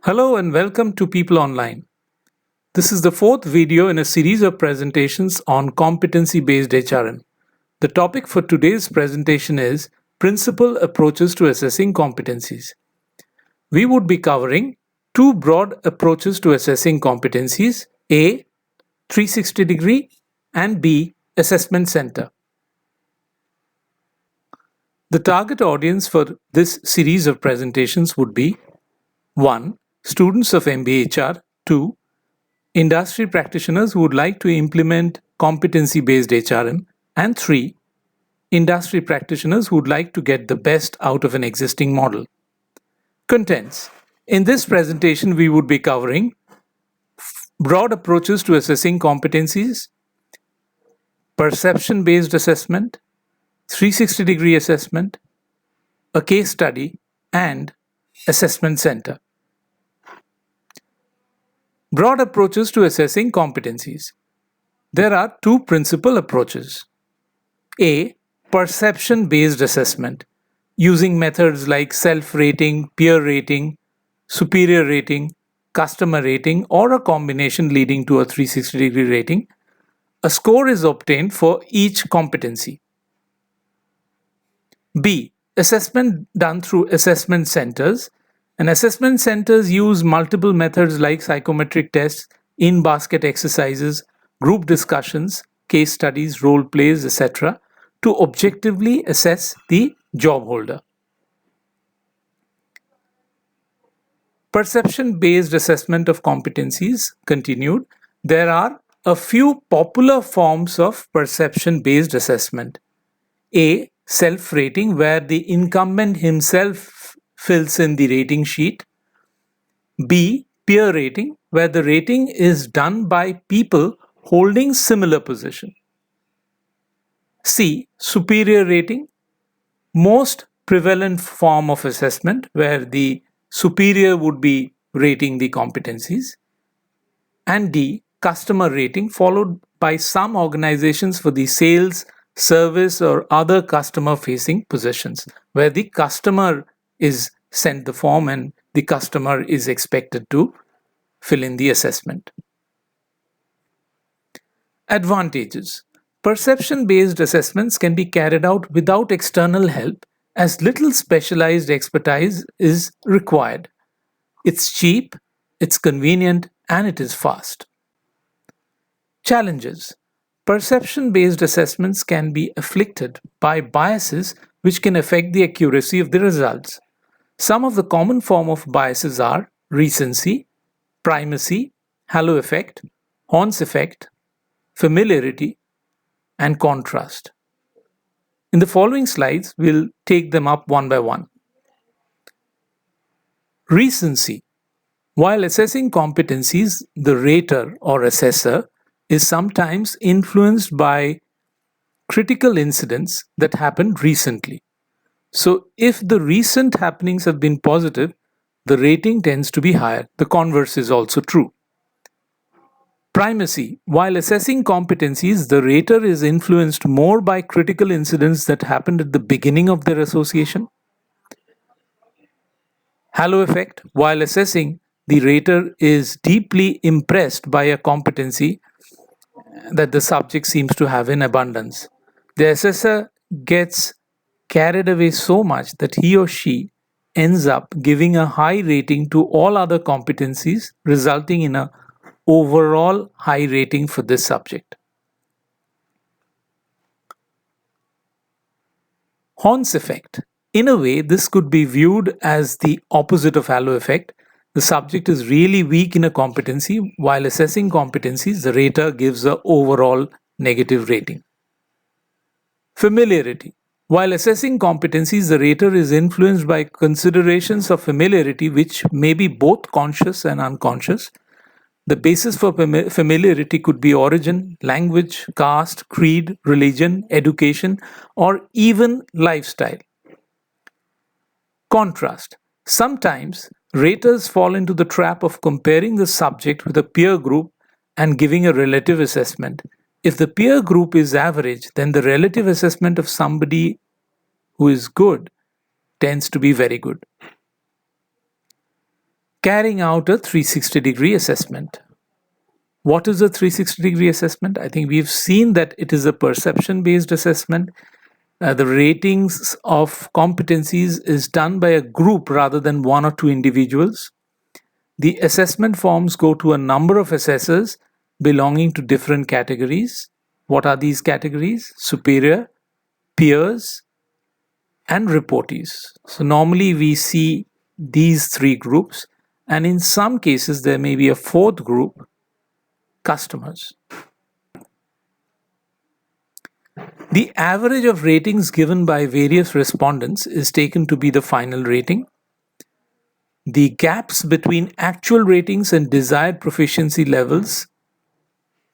Hello and welcome to People Online. This is the fourth video in a series of presentations on competency-based HRM. The topic for today's presentation is Principal Approaches to Assessing Competencies. We would be covering two broad approaches to assessing competencies, A. 360-degree and B. Assessment Center. The target audience for this series of presentations would be 1. Students of MBA HR, 2. Industry practitioners who would like to implement competency-based HRM, and 3. Industry practitioners who would like to get the best out of an existing model. Contents. In this presentation, we would be covering broad approaches to assessing competencies, perception-based assessment, 360-degree assessment, a case study, and assessment center. Broad approaches to assessing competencies. There are two principal approaches. A. Perception-based assessment, using methods like self-rating, peer rating, superior rating, customer rating, or a combination leading to a 360-degree rating. A score is obtained for each competency. B. Assessment done through assessment centers. And assessment centers use multiple methods like psychometric tests, in-basket exercises, group discussions, case studies, role plays, etc. to objectively assess the job holder. Perception-based assessment of competencies continued. There are a few popular forms of perception-based assessment. A. Self-rating, where the incumbent himself fills in the rating sheet. B. Peer rating, where the rating is done by people holding similar position. C. Superior rating, most prevalent form of assessment, where the superior would be rating the competencies. And D. Customer rating, followed by some organizations for the sales, service, or other customer-facing positions, where the customer is sent the form and the customer is expected to fill in the assessment. Advantages. Perception-based assessments can be carried out without external help, as little specialized expertise is required. It's cheap, it's convenient, and it is fast. Challenges. Perception-based assessments can be afflicted by biases which can affect the accuracy of the results. Some of the common form of biases are recency, primacy, halo effect, Horn's effect, familiarity, and contrast. In the following slides, we'll take them up one by one. Recency. While assessing competencies, the rater or assessor is sometimes influenced by critical incidents that happened recently. So if the recent happenings have been positive, the rating tends to be higher. The converse is also true. Primacy. While assessing competencies, the rater is influenced more by critical incidents that happened at the beginning of their association. Halo effect. While assessing, the rater is deeply impressed by a competency that the subject seems to have in abundance. The assessor gets carried away so much that he or she ends up giving a high rating to all other competencies, resulting in an overall high rating for this subject. Horn's effect. In a way, this could be viewed as the opposite of halo effect. The subject is really weak in a competency. While assessing competencies, the rater gives an overall negative rating. Familiarity. While assessing competencies, the rater is influenced by considerations of familiarity which may be both conscious and unconscious. The basis for familiarity could be origin, language, caste, creed, religion, education, or even lifestyle. Contrast. Sometimes raters fall into the trap of comparing the subject with a peer group and giving a relative assessment. If the peer group is average, then the relative assessment of somebody who is good tends to be very good. Carrying out a 360-degree assessment. What is a 360-degree assessment? I think we've seen that it is a perception based assessment. The ratings of competencies is done by a group rather than one or two individuals. The assessment forms go to a number of assessors belonging to different categories. What are these categories? Superior, peers, and reportees. So normally we see these three groups, and in some cases there may be a fourth group, customers. The average of ratings given by various respondents is taken to be the final rating. The gaps between actual ratings and desired proficiency levels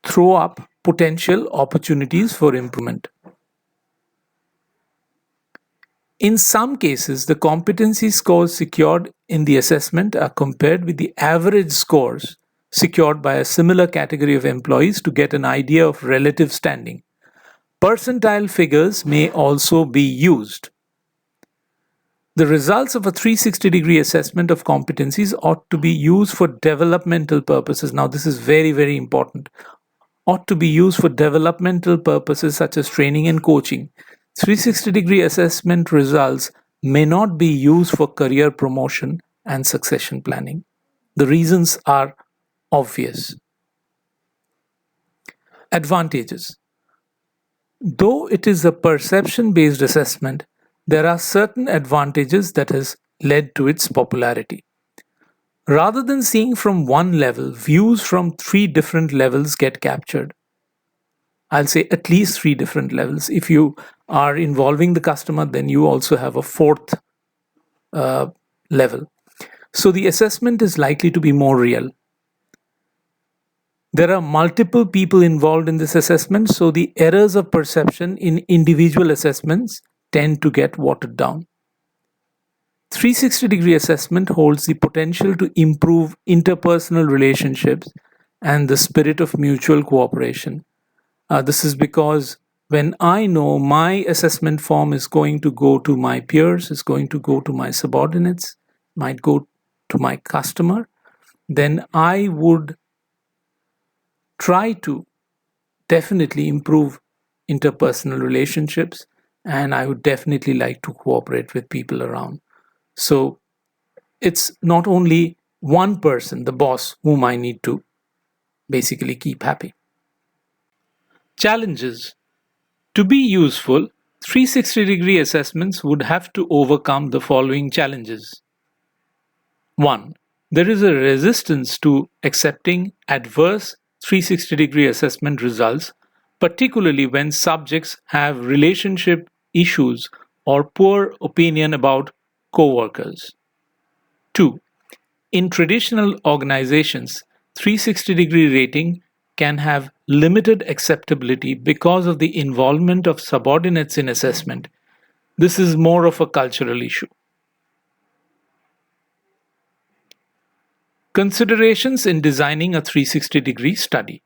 throw up potential opportunities for improvement. In some cases, the competency scores secured in the assessment are compared with the average scores secured by a similar category of employees to get an idea of relative standing. Percentile figures may also be used. The results of a 360-degree assessment of competencies ought to be used for developmental purposes. Now, this is very, very important. Ought to be used for developmental purposes such as training and coaching. 360-degree assessment results may not be used for career promotion and succession planning. The reasons are obvious. Advantages. Though it is a perception-based assessment, there are certain advantages that has led to its popularity. Rather than seeing from one level, views from three different levels get captured. I'll say at least three different levels. If you are involving the customer, then you also have a fourth level. So the assessment is likely to be more real. There are multiple people involved in this assessment, so the errors of perception in individual assessments tend to get watered down. 360-degree assessment holds the potential to improve interpersonal relationships and the spirit of mutual cooperation. This is because when I know my assessment form is going to go to my peers, is going to go to my subordinates, might go to my customer, then I would try to definitely improve interpersonal relationships, and I would definitely like to cooperate with people around. So it's not only one person, the boss, whom I need to basically keep happy. Challenges. To be useful, 360-degree assessments would have to overcome the following challenges. 1. There is a resistance to accepting adverse 360-degree assessment results, particularly when subjects have relationship issues or poor opinion about co-workers. 2. In traditional organizations, 360-degree rating can have limited acceptability because of the involvement of subordinates in assessment. This is more of a cultural issue. Considerations in designing a 360-degree study.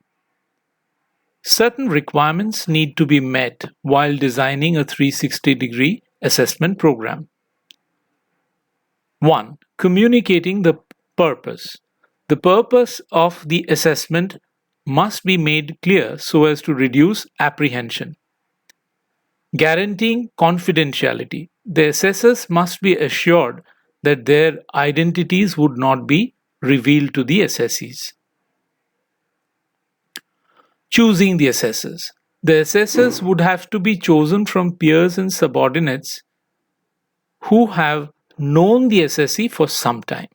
Certain requirements need to be met while designing a 360-degree assessment program. 1. Communicating the purpose. The purpose of the assessment must be made clear so as to reduce apprehension. Guaranteeing confidentiality. The assessors must be assured that their identities would not be revealed to the assessees. Choosing the assessors. The assessors would have to be chosen from peers and subordinates who have known the assessee for some time.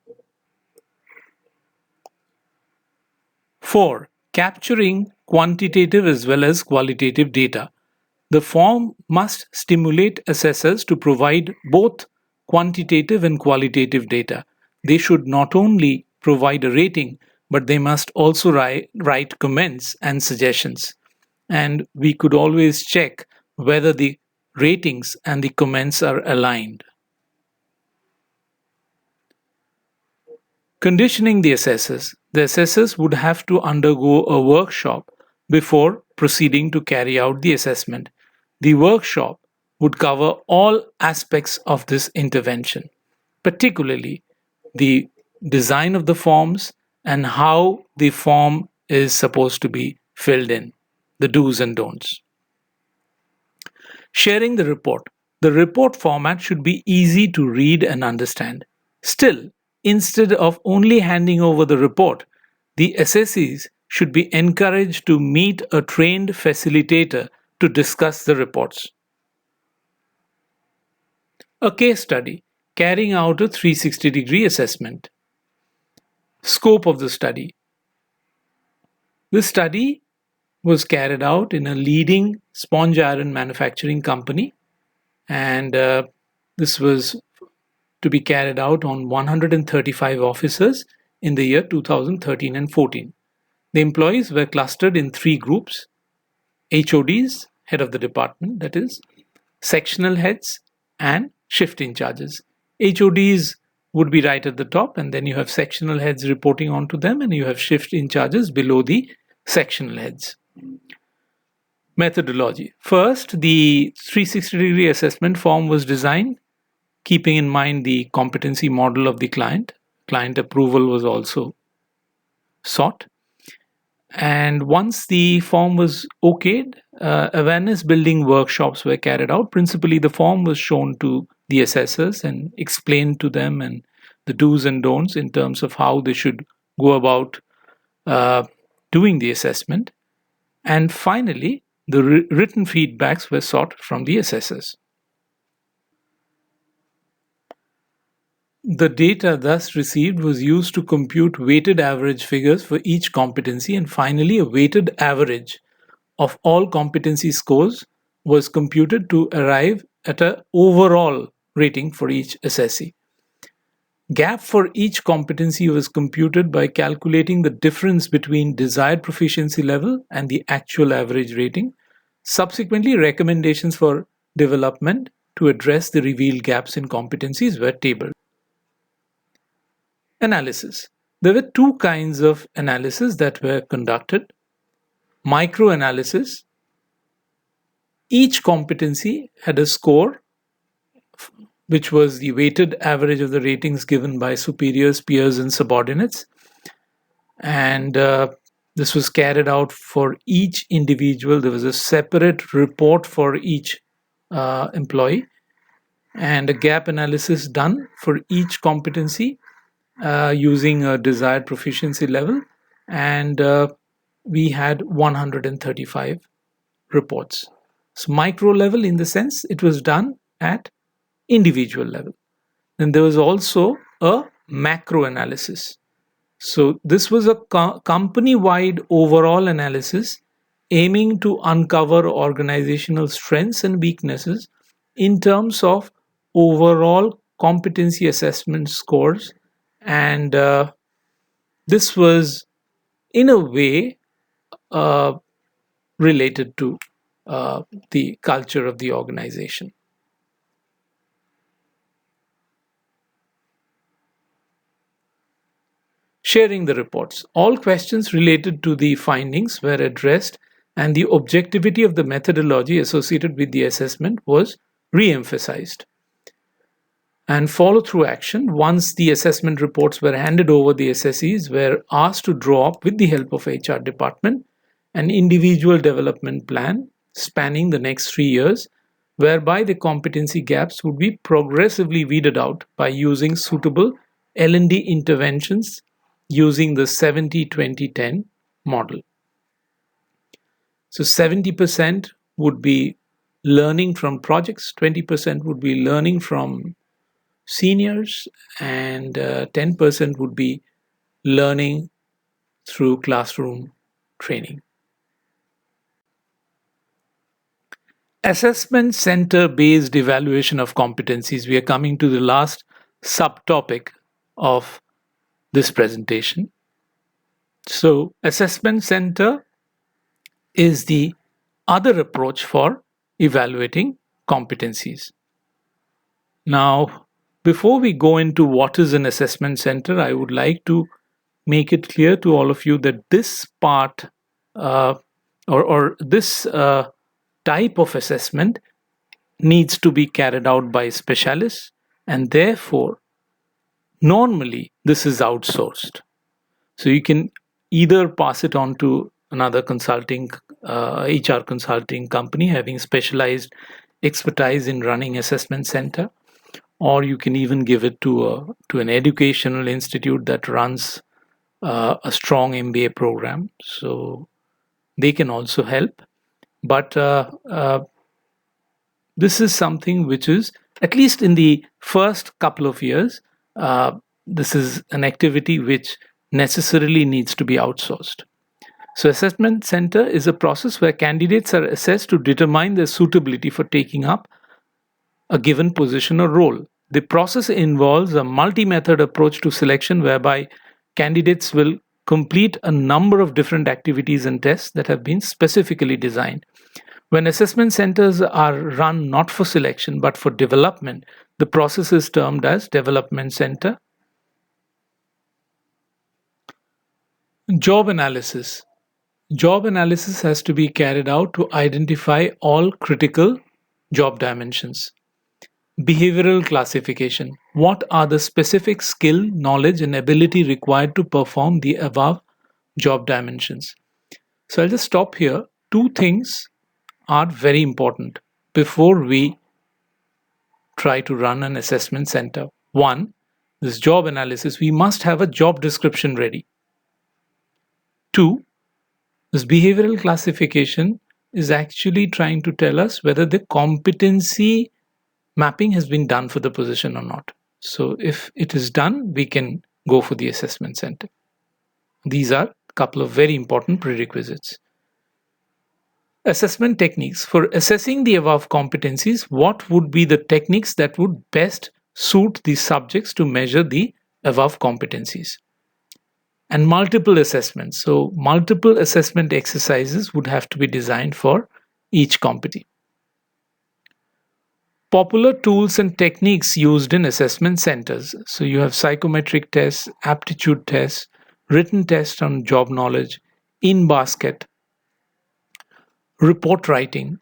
4. Capturing quantitative as well as qualitative data. The form must stimulate assessors to provide both quantitative and qualitative data. They should not only provide a rating, but they must also write comments and suggestions. And we could always check whether the ratings and the comments are aligned. Conditioning the assessors. The assessors would have to undergo a workshop before proceeding to carry out the assessment. The workshop would cover all aspects of this intervention, particularly the design of the forms, and how the form is supposed to be filled in, the do's and don'ts. Sharing the report. The report format should be easy to read and understand. Still, instead of only handing over the report, the assessees should be encouraged to meet a trained facilitator to discuss the reports. A case study carrying out a 360-degree assessment. Scope of the study. The study was carried out in a leading sponge iron manufacturing company, and this was to be carried out on 135 officers in the year 2013 and 14. The employees were clustered in three groups: HODs, head of the department, that is, sectional heads, and shift in charges. HODs would be right at the top, and then you have sectional heads reporting onto them, and you have shift in charges below the sectional heads. Methodology. First, the 360-degree assessment form was designed keeping in mind the competency model of the client. Client approval was also sought. And once the form was okayed, awareness building workshops were carried out. Principally, the form was shown to the assessors and explained to them and the do's and don'ts in terms of how they should go about doing the assessment. And finally, the written feedbacks were sought from the assessors. The data thus received was used to compute weighted average figures for each competency, and finally, a weighted average of all competency scores was computed to arrive at an overall rating for each assessee. Gap for each competency was computed by calculating the difference between desired proficiency level and the actual average rating. Subsequently, recommendations for development to address the revealed gaps in competencies were tabled. Analysis. There were two kinds of analysis that were conducted. Micro-analysis. Each competency had a score, which was the weighted average of the ratings given by superiors, peers, and subordinates. And this was carried out for each individual. There was a separate report for each employee, and a gap analysis done for each competency using a desired proficiency level, and we had 135 reports. So micro level, in the sense it was done at individual level. Then there was also a macro analysis. So this was a company-wide overall analysis aiming to uncover organizational strengths and weaknesses in terms of overall competency assessment scores, and this was in a way related to the culture of the organization. Sharing the reports. All questions related to the findings were addressed, and the objectivity of the methodology associated with the assessment was re-emphasized. And follow-through action. Once the assessment reports were handed over, the assessees were asked to draw up, with the help of HR department, an individual development plan spanning the next 3 years, whereby the competency gaps would be progressively weeded out by using suitable L&D interventions using the 70-20-10 model. So 70% would be learning from projects, 20% would be learning from seniors, and 10% would be learning through classroom training. Assessment center based evaluation of competencies. We are coming to the last subtopic of this presentation. So assessment center is the other approach for evaluating competencies. Now, before we go into what is an assessment center, I would like to make it clear to all of you that this part or this type of assessment needs to be carried out by specialists, and therefore Normally, this is outsourced. So you can either pass it on to another consulting, HR consulting company having specialized expertise in running assessment center, or you can even give it to an educational institute that runs a strong MBA program. So they can also help. But this is something which is, at least in the first couple of years, uh, this is an activity which necessarily needs to be outsourced. So, assessment center is a process where candidates are assessed to determine their suitability for taking up a given position or role. The process involves a multi method approach to selection whereby candidates will complete a number of different activities and tests that have been specifically designed. When assessment centers are run not for selection but for development, the process is termed as development center. Job analysis. Job analysis has to be carried out to identify all critical job dimensions. Behavioral classification. What are the specific skill, knowledge, and ability required to perform the above job dimensions? So I'll just stop here. Two things are very important before we try to run an assessment center. One, this job analysis, we must have a job description ready. Two, this behavioral classification is actually trying to tell us whether the competency mapping has been done for the position or not. So if it is done, we can go for the assessment center. These are a couple of very important prerequisites. Assessment techniques. For assessing the above competencies, what would be the techniques that would best suit the subjects to measure the above competencies? And multiple assessments. So, multiple assessment exercises would have to be designed for each competency. Popular tools and techniques used in assessment centers. So, you have psychometric tests, aptitude tests, written tests on job knowledge, in basket, report writing,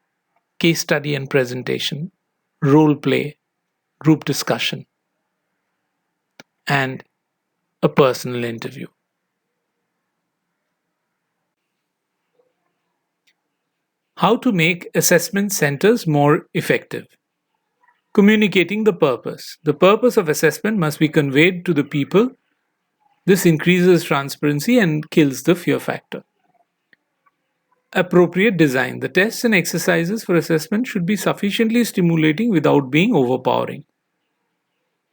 case study and presentation, role play, group discussion, and a personal interview. How to make assessment centers more effective? Communicating the purpose. The purpose of assessment must be conveyed to the people. This increases transparency and kills the fear factor. Appropriate design. The tests and exercises for assessment should be sufficiently stimulating without being overpowering.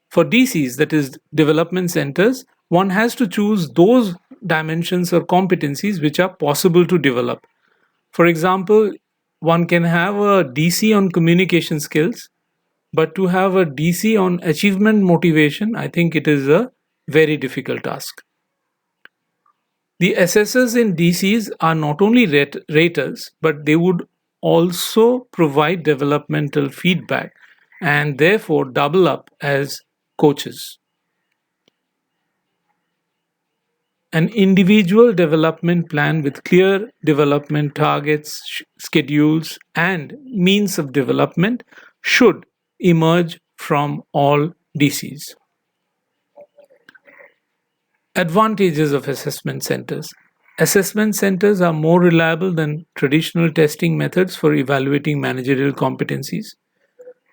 For DCs, that is development centers, one has to choose those dimensions or competencies which are possible to develop. For example, one can have a DC on communication skills, but to have a DC on achievement motivation, I think it is a very difficult task. The assessors in DCs are not only raters, but they would also provide developmental feedback and therefore double up as coaches. An individual development plan with clear development targets, schedules, and means of development should emerge from all DCs. Advantages of assessment centers. Assessment centers are more reliable than traditional testing methods for evaluating managerial competencies.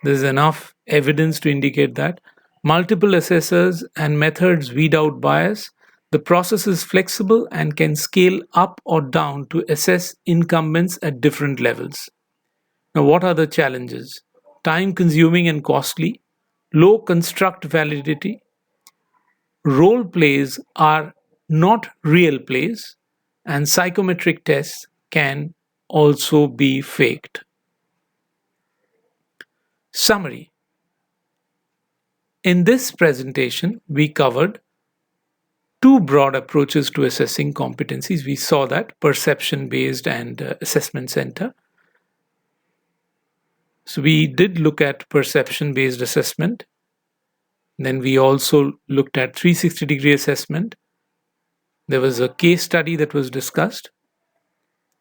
There's enough evidence to indicate that. Multiple assessors and methods weed out bias. The process is flexible and can scale up or down to assess incumbents at different levels. Now, what are the challenges? Time consuming and costly, low construct validity, role plays are not real plays, and psychometric tests can also be faked. Summary. In this presentation, we covered two broad approaches to assessing competencies. We saw that perception based and assessment center. So we did look at perception based assessment. Then we also looked at 360-degree assessment. There was a case study that was discussed,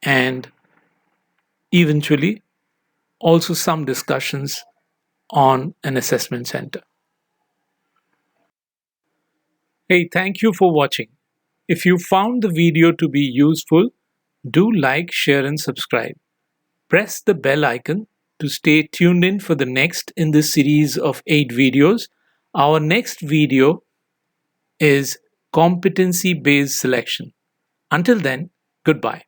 and eventually also some discussions on an assessment center. Hey, thank you for watching. If you found the video to be useful, do like, share, and subscribe. Press the bell icon to stay tuned in for the next in this series of 8 videos. Our next video is competency based selection. Until then, goodbye.